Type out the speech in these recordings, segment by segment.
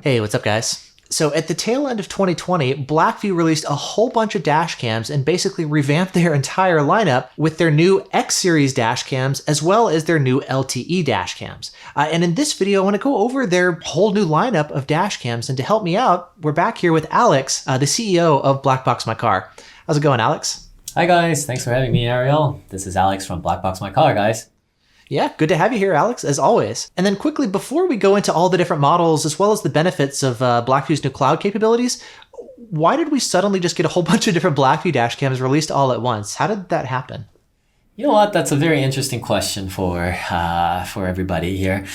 Hey, what's up guys? So at the tail end of 2020, Blackvue released a whole bunch of dash cams and basically revamped their entire lineup with their new X series dash cams as well as their new LTE dash cams. And in this video, I want to go over their whole new lineup of dash cams. And to help me out, we're back here with Alex, the CEO of Blackbox My Car. How's it going, Alex? Hi guys, thanks for having me, Ariel. This is Alex from Blackbox My Car, guys. Yeah, good to have you here, Alex, as always. And then quickly, before we go into all the different models, as well as the benefits of Blackvue's new cloud capabilities, why did we suddenly just get a whole bunch of different Blackvue dash cams released all at once? How did that happen? You know what? That's a very interesting question for everybody here.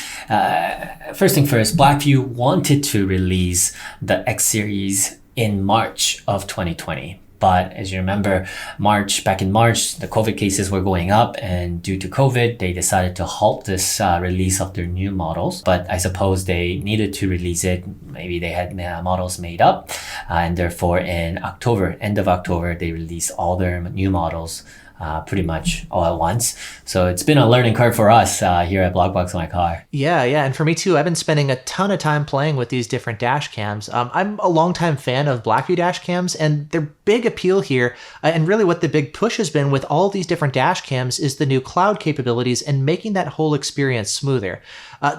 First thing first, Blackvue wanted to release the X series in March of 2020. But as you remember, back in March, the COVID cases were going up, and due to COVID, they decided to halt this release of their new models. But I suppose they needed to release it. Maybe they had models made up, and therefore in October, end of October, they released all their new models pretty much all at once. So it's been a learning curve for us here at Blackbox My Car. Yeah, and for me too, I've been spending a ton of time playing with these different dash cams. I'm a longtime fan of Blackvue dash cams, and their big appeal here, and really what the big push has been with all these different dash cams, is the new cloud capabilities and making that whole experience smoother.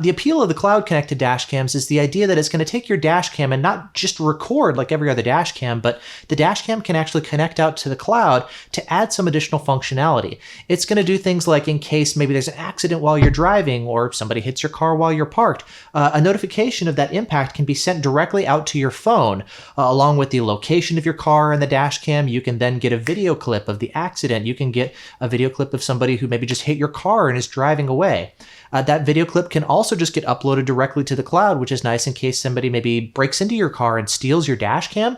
The appeal of the cloud connected dash cams is the idea that it's going to take your dash cam and not just record like every other dash cam, but the dash cam can actually connect out to the cloud to add some additional functionality. It's going to do things like in case maybe there's an accident while you're driving or somebody hits your car while you're parked, a notification of that impact can be sent directly out to your phone along with the location of your car and the dash cam. You can then get a video clip of the accident. You can get a video clip of somebody who maybe just hit your car and is driving away. That video clip can also just get uploaded directly to the cloud, which is nice in case somebody maybe breaks into your car and steals your dash cam.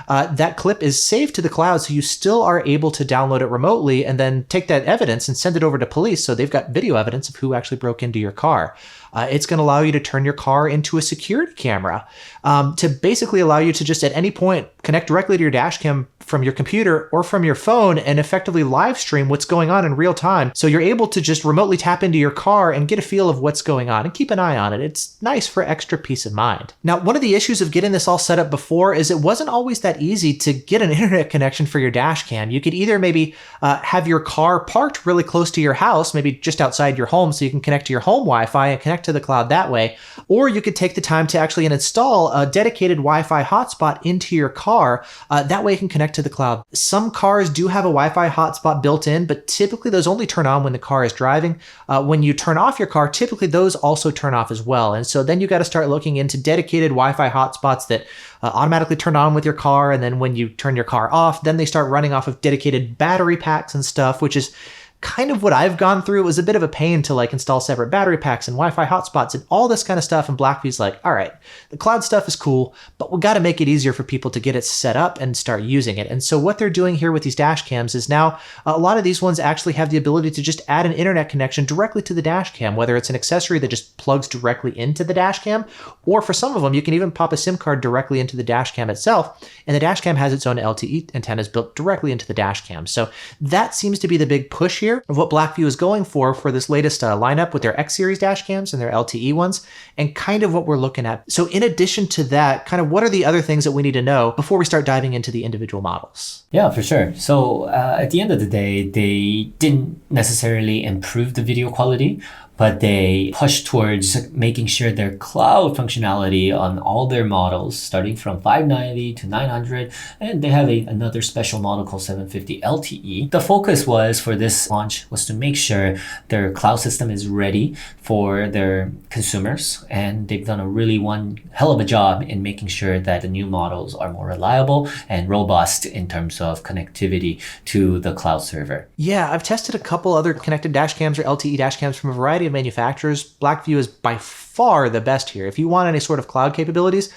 That clip is saved to the cloud, so you still are able to download it remotely and then take that evidence and send it over to police so they've got video evidence of who actually broke into your car. It's going to allow you to turn your car into a security camera to basically allow you to just at any point connect directly to your dash cam from your computer or from your phone and effectively live stream what's going on in real time. So you're able to just remotely tap into your car and get a feel of what's going on and keep an eye on it. It's nice for extra peace of mind. Now, one of the issues of getting this all set up before is it wasn't always that easy to get an internet connection for your dash cam. You could either maybe have your car parked really close to your house, maybe just outside your home so you can connect to your home Wi-Fi and connect to the cloud that way, or you could take the time to actually install a dedicated Wi-Fi hotspot into your car. That way you can connect to the cloud. Some cars do have a Wi-Fi hotspot built in, but typically those only turn on when the car is driving. When you turn off your car, typically those also turn off as well. And so then you got to start looking into dedicated Wi-Fi hotspots that automatically turn on with your car. And then when you turn your car off, then they start running off of dedicated battery packs and stuff, which is kind of what I've gone through. It was a bit of a pain to like install separate battery packs and Wi-Fi hotspots and all this kind of stuff. And Blackvue's like, all right, the cloud stuff is cool, but we got to make it easier for people to get it set up and start using it. And so what they're doing here with these dash cams is now a lot of these ones actually have the ability to just add an internet connection directly to the dash cam, whether it's an accessory that just plugs directly into the dash cam, or for some of them, you can even pop a SIM card directly into the dash cam itself. And the dash cam has its own LTE antennas built directly into the dash cam. So that seems to be the big push here of what Blackvue is going for this latest lineup with their X series dash cams and their LTE ones, and kind of what we're looking at. So in addition to that, kind of what are the other things that we need to know before we start diving into the individual models? Yeah, for sure. So at the end of the day, they didn't necessarily improve the video quality, but they push towards making sure their cloud functionality on all their models, starting from 590 to 900, and they have another special model called 750 LTE. The focus was for this launch was to make sure their cloud system is ready for their consumers, and they've done a really one hell of a job in making sure that the new models are more reliable and robust in terms of connectivity to the cloud server. Yeah, I've tested a couple other connected dash cams or LTE dash cams from a variety of manufacturers. Blackvue is by far the best here. If you want any sort of cloud capabilities,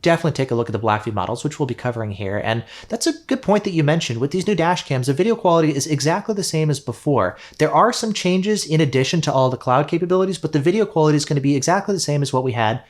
definitely take a look at the Blackvue models, which we'll be covering here. And that's a good point that you mentioned. With these new dash cams, the video quality is exactly the same as before. There are some changes in addition to all the cloud capabilities, but the video quality is going to be exactly the same as what we had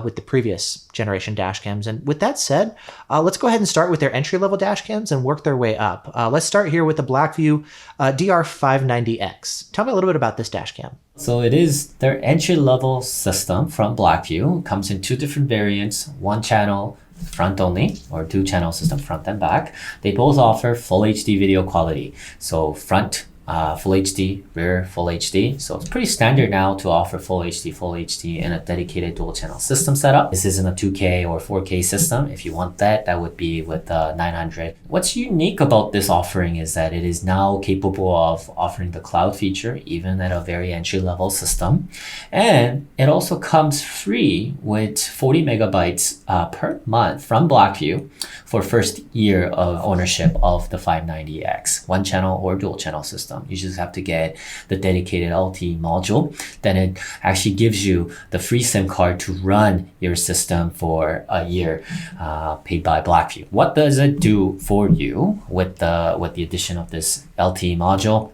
with the previous generation dash cams. And with that said, let's go ahead and start with their entry-level dash cams and work their way up. Let's start here with the Blackvue DR590X. Tell me a little bit about this dash cam. So it is their entry-level system from Blackvue. It comes in two different variants, one channel front only or two channel system front and back. They both offer full HD video quality. So front full HD, rear full HD. So it's pretty standard now to offer full HD in a dedicated dual channel system setup. This isn't a 2K or 4K system. If you want that, that would be with the 900. What's unique about this offering is that it is now capable of offering the cloud feature, even at a very entry level system. And it also comes free with 40 megabytes per month from Blackvue for first year of ownership of the 590X, one channel or dual channel system. You just have to get the dedicated LTE module. Then it actually gives you the free SIM card to run your system for a year, paid by Blackvue. What does it do for you with the addition of this LTE module?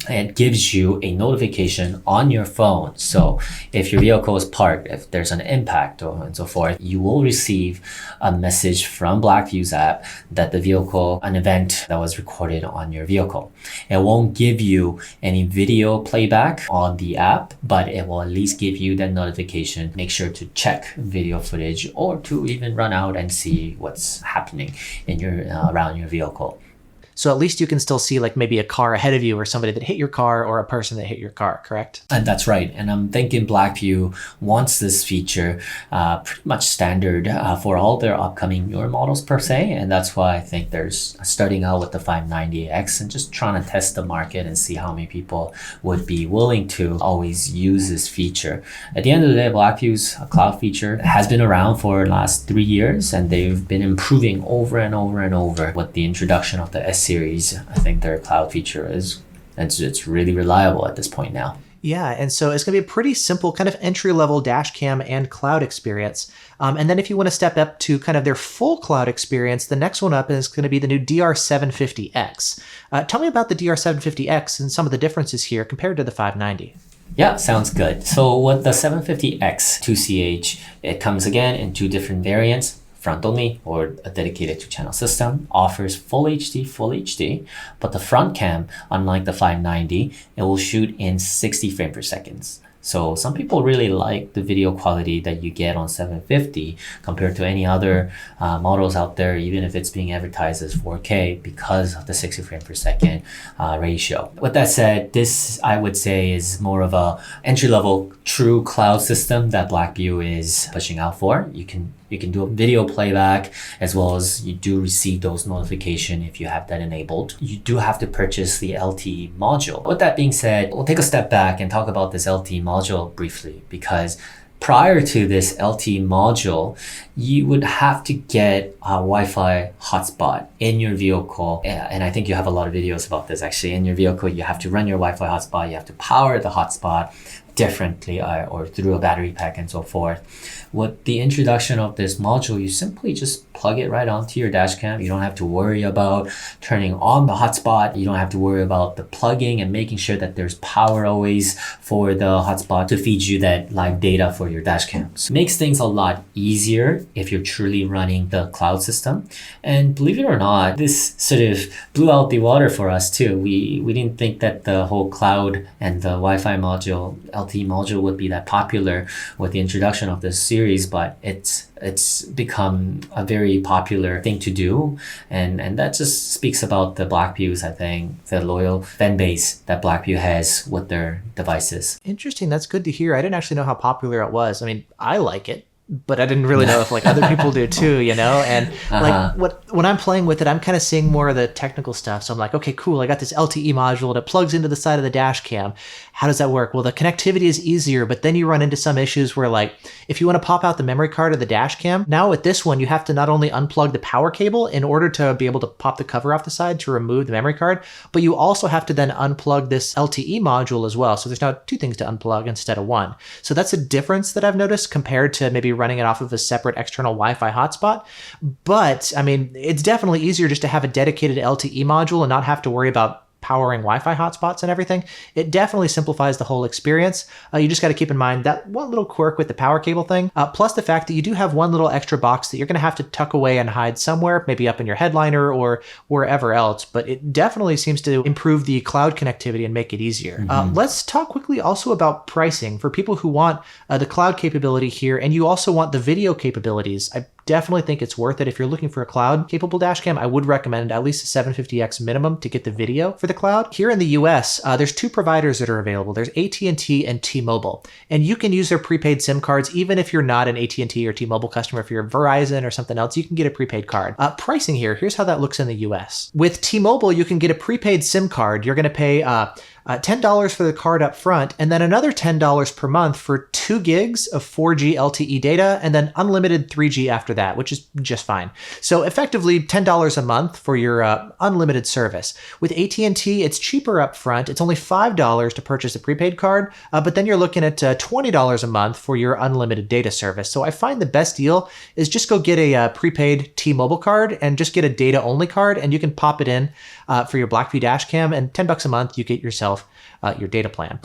It gives you a notification on your phone. So if your vehicle is parked, if there's an impact and so forth, you will receive a message from Blackvue's app that the vehicle, an event that was recorded on your vehicle. It won't give you any video playback on the app, but it will at least give you that notification. Make sure to check video footage or to even run out and see what's happening in your around your vehicle. So at least you can still see like maybe a car ahead of you or somebody that hit your car or a person that hit your car, correct? And that's right. And I'm thinking Blackvue wants this feature pretty much standard for all their upcoming newer models per se. And that's why I think they're starting out with the 590X and just trying to test the market and see how many people would be willing to always use this feature. At the end of the day, Blackvue's cloud feature has been around for the last 3 years, and they've been improving over and over and over with the introduction of the S series. I think their cloud feature it's really reliable at this point now. Yeah, and so it's going to be a pretty simple kind of entry-level dash cam and cloud experience. And then if you want to step up to kind of their full cloud experience, the next one up is going to be the new DR750X. Tell me about the DR750X and some of the differences here compared to the 590. Yeah, sounds good. So with the 750X 2CH, it comes again in two different variants. Front only or a dedicated 2-channel system, offers full HD, but the front cam, unlike the 590, it will shoot in 60 frames per second. So some people really like the video quality that you get on 750 compared to any other models out there, even if it's being advertised as 4K because of the 60 frames per second ratio. With that said, this I would say is more of a entry-level true cloud system that Blackvue is pushing out for. You can do a video playback as well as you do receive those notifications if you have that enabled. You do have to purchase the LTE module. With that being said, we'll take a step back and talk about this LTE module briefly, because prior to this LTE module, you would have to get a Wi-Fi hotspot in your vehicle. And I think you have a lot of videos about this actually. In your vehicle, you have to run your Wi-Fi hotspot, you have to power the hotspot differently or through a battery pack and so forth. With the introduction of this module, you simply just plug it right onto your dash cam. You don't have to worry about turning on the hotspot. You don't have to worry about the plugging and making sure that there's power always for the hotspot to feed you that live data for your dash cam. So it makes things a lot easier if you're truly running the cloud system. And believe it or not, this sort of blew out the water for us too. We didn't think that the whole cloud and the Wi-Fi module, LTE module, would be that popular with the introduction of this series, but it's become a very popular thing to do, and that just speaks about the Blackvue's, I think, the loyal fan base that Blackvue has with their devices. Interesting. That's good to hear. I didn't actually know how popular it was. I mean, I like it, but I didn't really know if like other people do too, you know? And like when I'm playing with it, I'm kind of seeing more of the technical stuff. So I'm like, okay, cool. I got this LTE module and it plugs into the side of the dash cam. How does that work? Well, the connectivity is easier, but then you run into some issues where like, if you want to pop out the memory card of the dash cam, now with this one, you have to not only unplug the power cable in order to be able to pop the cover off the side to remove the memory card, but you also have to then unplug this LTE module as well. So there's now two things to unplug instead of one. So that's a difference that I've noticed compared to maybe running it off of a separate external Wi-Fi hotspot. But I mean, it's definitely easier just to have a dedicated LTE module and not have to worry about powering Wi-Fi hotspots and everything. It definitely simplifies the whole experience. You just got to keep in mind that one little quirk with the power cable thing, plus the fact that you do have one little extra box that you're going to have to tuck away and hide somewhere, maybe up in your headliner or wherever else, but it definitely seems to improve the cloud connectivity and make it easier. Let's talk quickly also about pricing for people who want the cloud capability here, and you also want the video capabilities. I definitely think it's worth it. If you're looking for a cloud capable dash cam, I would recommend at least a 750X minimum to get the video for the cloud. Here in the US, there's two providers that are available. There's AT&T and T-Mobile, and you can use their prepaid SIM cards even if you're not an AT&T or T-Mobile customer. If you're Verizon or something else, you can get a prepaid card. Pricing here's how that looks in the US. With T-Mobile, you can get a prepaid SIM card. You're going to pay $10 for the card up front, and then another $10 per month for 2 gigs of 4G LTE data, and then unlimited 3G after that, which is just fine. So effectively $10 a month for your unlimited service. With AT&T, it's cheaper up front. It's only $5 to purchase a prepaid card, but then you're looking at $20 a month for your unlimited data service. So I find the best deal is just go get a prepaid T-Mobile card and just get a data-only card, and you can pop it in for your Blackvue Dashcam, and $10 a month, you get yourself your data plan.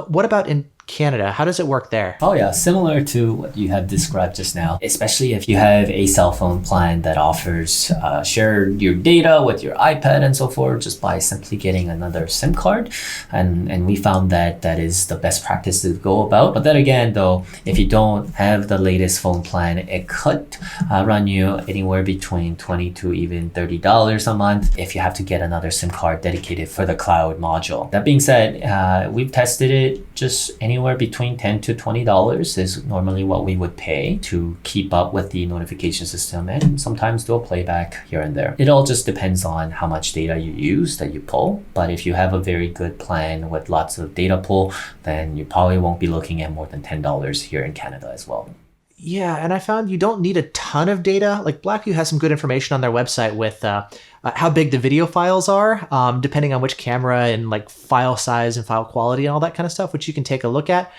What about in Canada? How does it work there? Oh yeah, similar to what you have described just now, especially if you have a cell phone plan that offers share your data with your iPad and so forth just by simply getting another SIM card. And we found that that is the best practice to go about. But then again though, if you don't have the latest phone plan, it could run you anywhere between $20 to even $30 a month if you have to get another SIM card dedicated for the cloud module. That being said, we've tested it just anywhere between $10 to $20 is normally what we would pay to keep up with the notification system and sometimes do a playback here and there. It all just depends on how much data you use that you pull. But if you have a very good plan with lots of data pull, then you probably won't be looking at more than $10 here in Canada as well. Yeah, and I found you don't need a ton of data. Like Blackvue has some good information on their website with how big the video files are, depending on which camera and like file size and file quality and all that kind of stuff, which you can take a look at.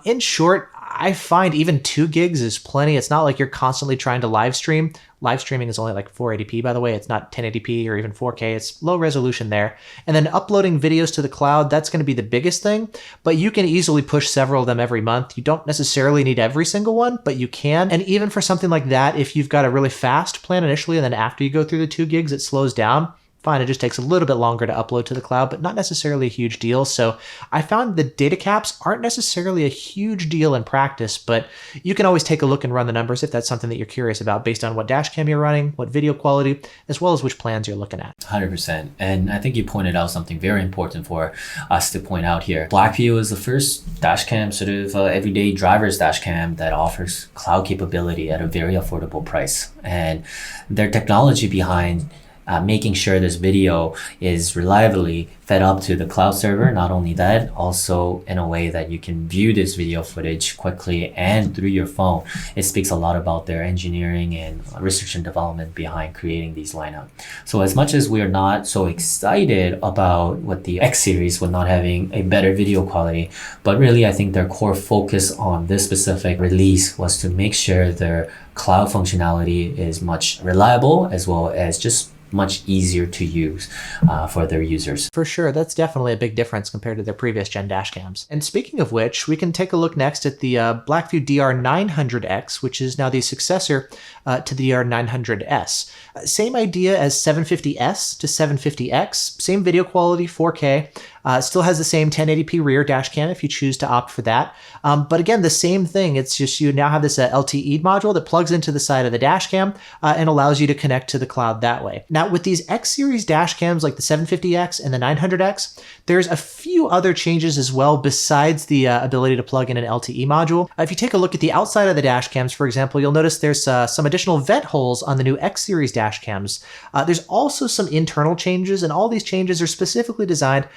In short, I find even 2 gigs is plenty. It's not like you're constantly trying to live stream. Live streaming is only like 480p, by the way. It's not 1080p or even 4K. It's low resolution there. And then uploading videos to the cloud, that's going to be the biggest thing. But you can easily push several of them every month. You don't necessarily need every single one, but you can. And even for something like that, if you've got a really fast plan initially, and then after you go through the 2 gigs, it slows down. Fine, it just takes a little bit longer to upload to the cloud, but not necessarily a huge deal. So I found the data caps aren't necessarily a huge deal in practice, but you can always take a look and run the numbers if that's something that you're curious about based on what dashcam you're running, what video quality, as well as which plans you're looking at. 100%. And I think you pointed out something very important for us to point out here. Blackvue is the first dashcam, sort of everyday driver's dashcam that offers cloud capability at a very affordable price. And their technology behind making sure this video is reliably fed up to the cloud server. Not only that, also in a way that you can view this video footage quickly and through your phone. It speaks a lot about their engineering and research and development behind creating these lineup. So as much as we are not so excited about what the X series with not having a better video quality, but really I think their core focus on this specific release was to make sure their cloud functionality is much reliable as well as just much easier to use for their users. For sure, that's definitely a big difference compared to their previous gen dashcams. And speaking of which, we can take a look next at the Blackvue DR590X, which is now the successor to the DR590S. Same idea as 750S to 750X, same video quality, 4K. Still has the same 1080p rear dash cam if you choose to opt for that. But again, the same thing. It's just you now have this LTE module that plugs into the side of the dash cam and allows you to connect to the cloud that way. Now, with these X series dash cams like the 750X and the 900X, there's a few other changes as well besides the ability to plug in an LTE module. If you take a look at the outside of the dash cams, for example, you'll notice there's some additional vent holes on the new X series dash cams. There's also some internal changes, and all these changes are specifically designed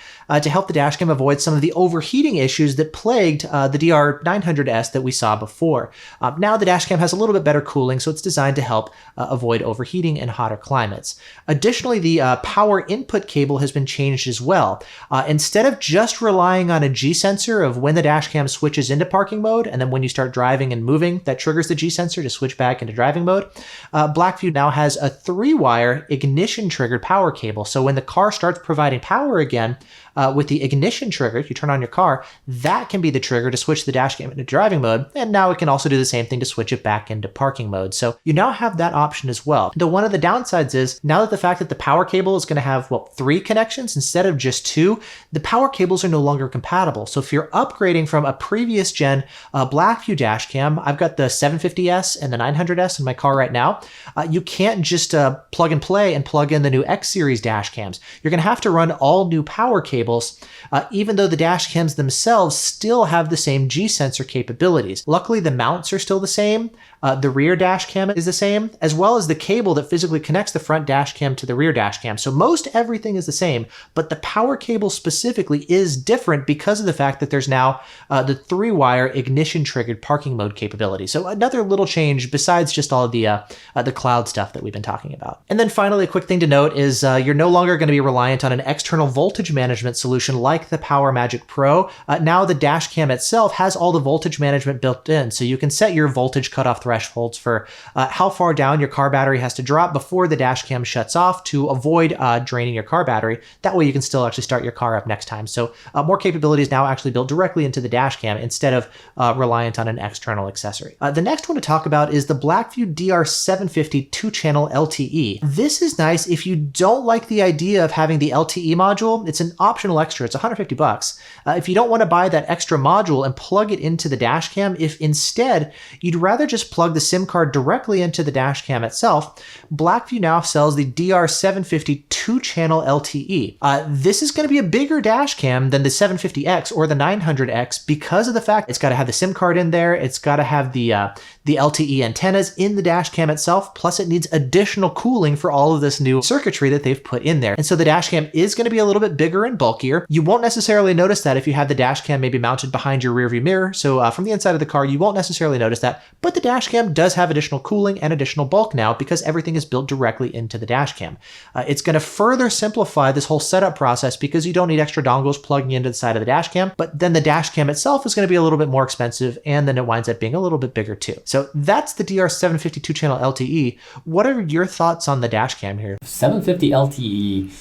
to help the dashcam avoid some of the overheating issues that plagued the DR900S that we saw before. Now the dashcam has a little bit better cooling, so it's designed to help avoid overheating in hotter climates. Additionally, the power input cable has been changed as well. Instead of just relying on a G sensor of when the dashcam switches into parking mode, and then when you start driving and moving, that triggers the G sensor to switch back into driving mode, Blackvue now has a 3-wire ignition triggered power cable. So when the car starts providing power again, with the ignition trigger, you turn on your car, that can be the trigger to switch the dashcam into driving mode, and now it can also do the same thing to switch it back into parking mode. So you now have that option as well. Though one of the downsides is, now that the fact that the power cable is going to have, 3 connections instead of just 2, the power cables are no longer compatible. So if you're upgrading from a previous gen Blackvue dashcam, I've got the 750S and the 900S in my car right now, you can't just plug and play and plug in the new X series dashcams. You're going to have to run all new power cables, even though the dashcams themselves still have the same G sensor capabilities. Luckily, the mounts are still the same. The rear dashcam is the same, as well as the cable that physically connects the front dashcam to the rear dashcam. So most everything is the same, but the power cable specifically is different because of the fact that there's now the 3-wire ignition triggered parking mode capability. So another little change besides just all of the cloud stuff that we've been talking about. And then finally, a quick thing to note is you're no longer going to be reliant on an external voltage management solution like the PowerMagic Pro. Now the dashcam itself has all the voltage management built in, so you can set your voltage cutoff thresholds for how far down your car battery has to drop before the dashcam shuts off to avoid draining your car battery. That way you can still actually start your car up next time. So more capabilities now actually built directly into the dashcam instead of reliant on an external accessory. The next one to talk about is the Blackvue DR590 2-channel LTE. This is nice if you don't like the idea of having the LTE module. It's an optional extra. It's $150. If you don't want to buy that extra module and plug it into the dashcam, if instead you'd rather just plug the SIM card directly into the dashcam itself, Blackvue now sells the DR590 2-channel LTE. This is going to be a bigger dashcam than the 750X or the 900X because of the fact it's got to have the SIM card in there, it's got to have the LTE antennas in the dashcam itself, plus it needs additional cooling for all of this new circuitry that they've put in there. And so the dashcam is going to be a little bit bigger and bulkier. You won't necessarily notice that if you have the dashcam maybe mounted behind your rearview mirror. So from the inside of the car, you won't necessarily notice that, but the dashcam does have additional cooling and additional bulk now because everything is built directly into the dashcam. It's going to further simplify this whole setup process because you don't need extra dongles plugging into the side of the dashcam, but then the dashcam itself is going to be a little bit more expensive, and then it winds up being a little bit bigger too. So that's the DR590 2-channel LTE. What are your thoughts on the dashcam here? 750 LTE,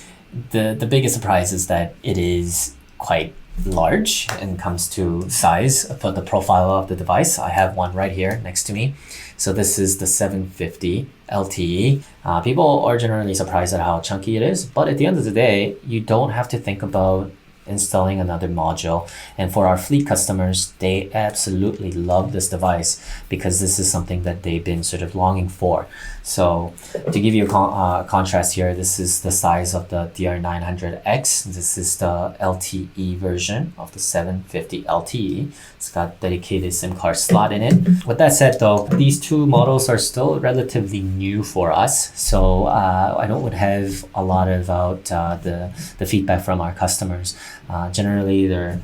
the biggest surprise is that it is quite large and comes to size for the profile of the device. I have one right here next to me. So this is the 750 LTE. People are generally surprised at how chunky it is, but at the end of the day, you don't have to think about installing another module. And for our fleet customers, they absolutely love this device because this is something that they've been sort of longing for. So to give you a contrast here, this is the size of the DR900X. This is the LTE version of the 750 LTE. It's got dedicated SIM card slot in it. With that said though, these two models are still relatively new for us. So I don't have a lot about the feedback from our customers. Generally, they're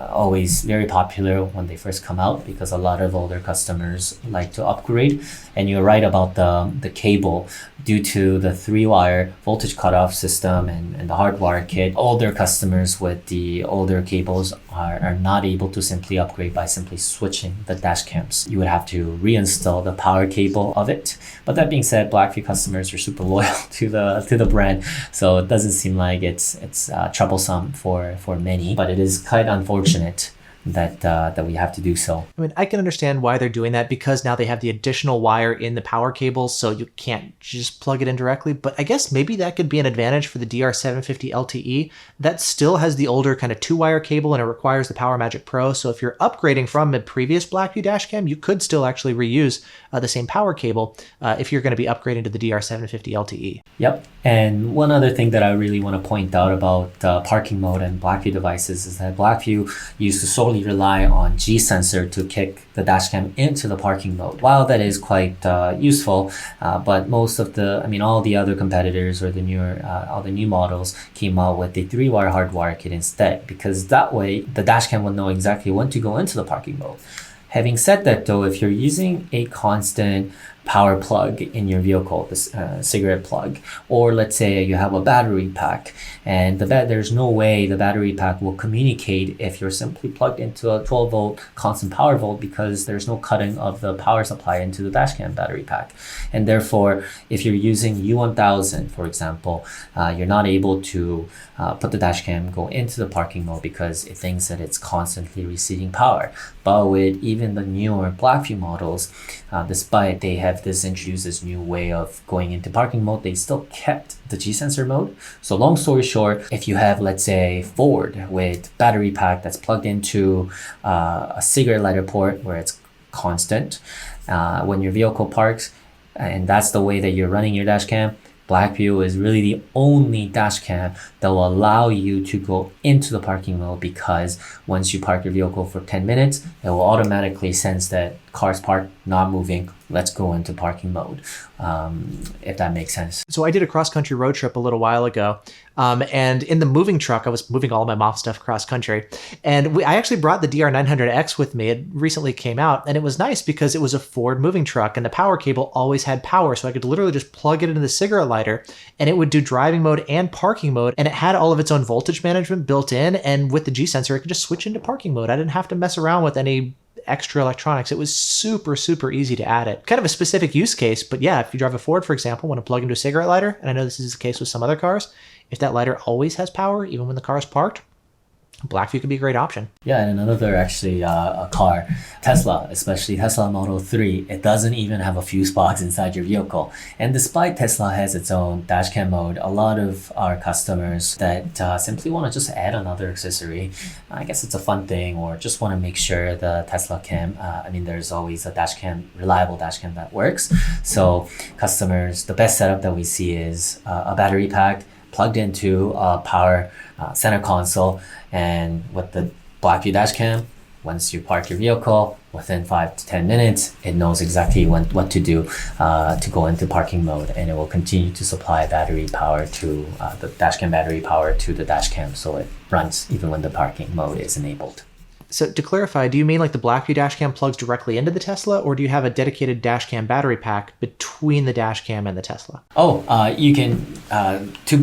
always very popular when they first come out because a lot of older customers like to upgrade. And you're right about the cable. Due to the 3-wire voltage cutoff system and the hardwire kit, older customers with the older cables are not able to simply upgrade by simply switching the dash cams. You would have to reinstall the power cable of it. But that being said, Blackvue customers are super loyal to the brand, so it doesn't seem like it's troublesome for many. But it is quite unfortunate that we have to do so. I mean, I can understand why they're doing that because now they have the additional wire in the power cables, so you can't just plug it in directly. But I guess maybe that could be an advantage for the DR590 LTE. That still has the older kind of 2-wire cable and it requires the PowerMagic Pro. So if you're upgrading from a previous Blackvue dashcam, you could still actually reuse the same power cable if you're going to be upgrading to the DR590 LTE. Yep. And one other thing that I really want to point out about parking mode and Blackvue devices is that Blackvue used to solely totally rely on G sensor to kick the dashcam into the parking mode. While that is quite useful, but most of all the other competitors or all the new models came out with the 3-wire hardwire kit instead, because that way the dashcam will know exactly when to go into the parking mode. Having said that though, if you're using a constant power plug in your vehicle, this cigarette plug, or let's say you have a battery pack, and there's no way the battery pack will communicate if you're simply plugged into a 12-volt constant power volt, because there's no cutting of the power supply into the dashcam battery pack. And therefore, if you're using U1000, for example, you're not able to put the dashcam go into the parking mode because it thinks that it's constantly receiving power. But with even the newer Blackvue models, despite they have introduced this new way of going into parking mode, they still kept the G-sensor mode. So long story short, if you have, let's say, Ford with battery pack that's plugged into a cigarette lighter port where it's constant, when your vehicle parks, and that's the way that you're running your dashcam, Blackvue is really the only dashcam that will allow you to go into the parking mode, because once you park your vehicle for 10 minutes, it will automatically sense that car's parked, not moving, let's go into parking mode, if that makes sense. So I did a cross-country road trip a little while ago, and in the moving truck, I was moving all my mom stuff cross-country, and I actually brought the DR900X with me. It recently came out, and it was nice because it was a Ford moving truck, and the power cable always had power, so I could literally just plug it into the cigarette lighter, and it would do driving mode and parking mode, and it had all of its own voltage management built in, and with the G-sensor, it could just switch into parking mode. I didn't have to mess around with any extra electronics. It was super, super easy to add it. Kind of a specific use case, but yeah, if you drive a Ford, for example, want to plug into a cigarette lighter, and I know this is the case with some other cars, if that lighter always has power, even when the car is parked, Blackvue could be a great option. Yeah, and another actually a car, Tesla, especially Tesla Model 3, it doesn't even have a fuse box inside your vehicle. And despite Tesla has its own dashcam mode, a lot of our customers that simply want to just add another accessory, I guess it's a fun thing, or just want to make sure the Tesla cam, there's always a dashcam, reliable dashcam that works. So customers, the best setup that we see is a battery pack plugged into a power center console, and with the Blackvue Dashcam, once you park your vehicle, within 5 to 10 minutes, it knows exactly what to do to go into parking mode, and it will continue to supply battery power to the dashcam battery power to the dashcam, so it runs even when the parking mode is enabled. So to clarify, do you mean like the Blackvue Dashcam plugs directly into the Tesla, or do you have a dedicated dashcam battery pack between the dashcam and the Tesla? You can,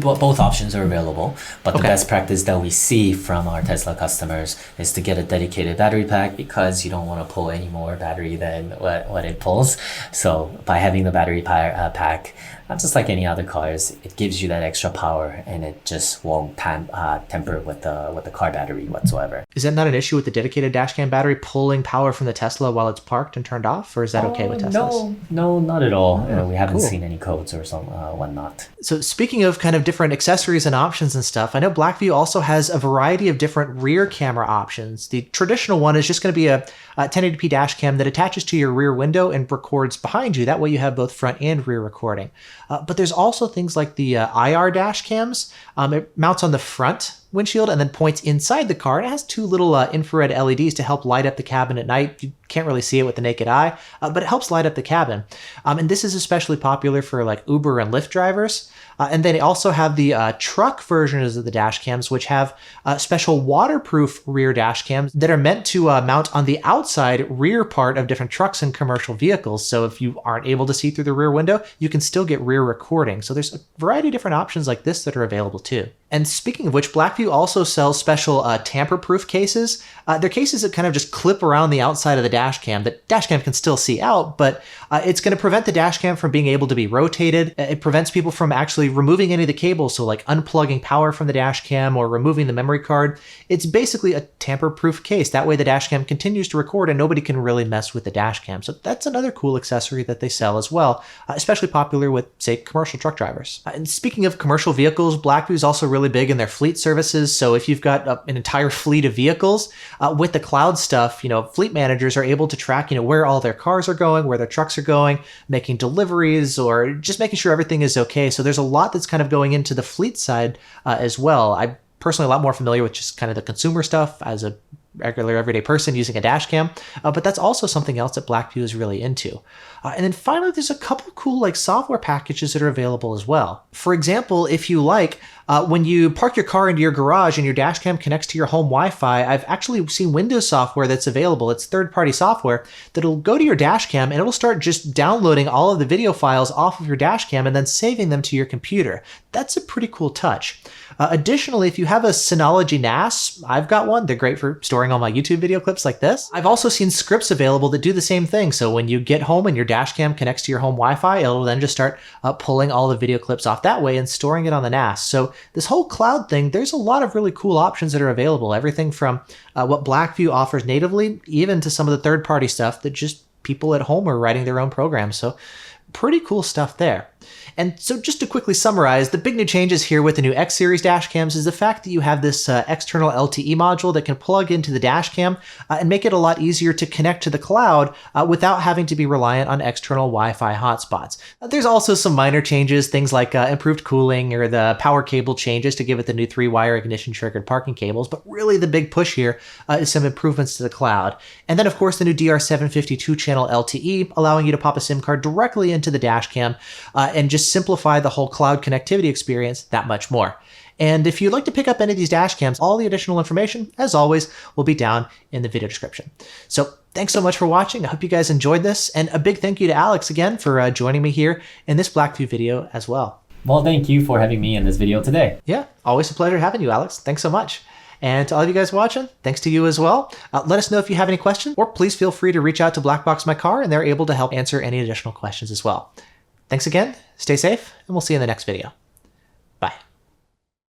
both options are available, but the best practice that we see from our Tesla customers is to get a dedicated battery pack, because you don't want to pull any more battery than what it pulls. So by having the battery pack, just like any other cars, it gives you that extra power, and it just won't temper with the car battery whatsoever. Is that not an issue with the dedicated dashcam battery pulling power from the Tesla while it's parked and turned off, or is that okay with Teslas? No, not at all. We haven't seen any codes or some whatnot. So speaking of kind of different accessories and options and stuff, I know Blackvue also has a variety of different rear camera options. The traditional one is just going to be a 1080p dash cam that attaches to your rear window and records behind you. That way you have both front and rear recording. But there's also things like the IR dash cams. It mounts on the front windshield and then points inside the car. And it has two little infrared LEDs to help light up the cabin at night. You can't really see it with the naked eye, but it helps light up the cabin. And this is especially popular for like Uber and Lyft drivers. And then they also have the truck versions of the dash cams, which have special waterproof rear dash cams that are meant to mount on the outside rear part of different trucks and commercial vehicles. So if you aren't able to see through the rear window, you can still get rear recording. So there's a variety of different options like this that are available too. And speaking of which, Blackvue also sells special tamper-proof cases. They're cases that kind of just clip around the outside of the dash cam that dash cam can still see out, but it's going to prevent the dash cam from being able to be rotated. It prevents people from actually removing any of the cables, so like unplugging power from the dash cam or removing the memory card. It's basically a tamper-proof case. That way the dash cam continues to record and nobody can really mess with the dash cam. So that's another cool accessory that they sell as well, especially popular with, say, commercial truck drivers. And speaking of commercial vehicles, Blackvue is also really big in their fleet services. So if you've got an entire fleet of vehicles, with the cloud stuff, fleet managers are able to track, where all their cars are going, where their trucks are going, making deliveries, or just making sure everything is okay. So there's a lot that's kind of going into the fleet side as well. I'm personally a lot more familiar with just kind of the consumer stuff as a regular everyday person using a dash cam, but that's also something else that Blackvue is really into. And then finally, there's a couple cool like software packages that are available as well. For example, if you like, when you park your car into your garage and your dash cam connects to your home Wi-Fi, I've actually seen Windows software that's available. It's third-party software that'll go to your dash cam and it'll start just downloading all of the video files off of your dash cam and then saving them to your computer. That's a pretty cool touch. Additionally, if you have a Synology NAS, I've got one. They're great for storing all my YouTube video clips like this. I've also seen scripts available that do the same thing. So when you get home and your dash cam connects to your home Wi-Fi, it'll then just start pulling all the video clips off that way and storing it on the NAS. So this whole cloud thing, there's a lot of really cool options that are available. Everything from what Blackvue offers natively, even to some of the third-party stuff that just people at home are writing their own programs. So pretty cool stuff there. And so just to quickly summarize, the big new changes here with the new X series dash cams is the fact that you have this external LTE module that can plug into the dash cam and make it a lot easier to connect to the cloud without having to be reliant on external Wi-Fi hotspots. There's also some minor changes, things like improved cooling or the power cable changes to give it the new 3-wire ignition triggered parking cables, but really the big push here is some improvements to the cloud. And then of course the new DR752 channel LTE, allowing you to pop a SIM card directly into the dash cam and just simplify the whole cloud connectivity experience that much more. And if you'd like to pick up any of these dash cams, all the additional information, as always, will be down in the video description. So thanks so much for watching. I hope you guys enjoyed this. And a big thank you to Alex again for joining me here in this Blackvue video as well. Well, thank you for having me in this video today. Yeah, always a pleasure having you, Alex. Thanks so much. And to all of you guys watching, thanks to you as well. Let us know if you have any questions, or please feel free to reach out to Blackbox My Car, and they're able to help answer any additional questions as well. Thanks again, stay safe, and we'll see you in the next video.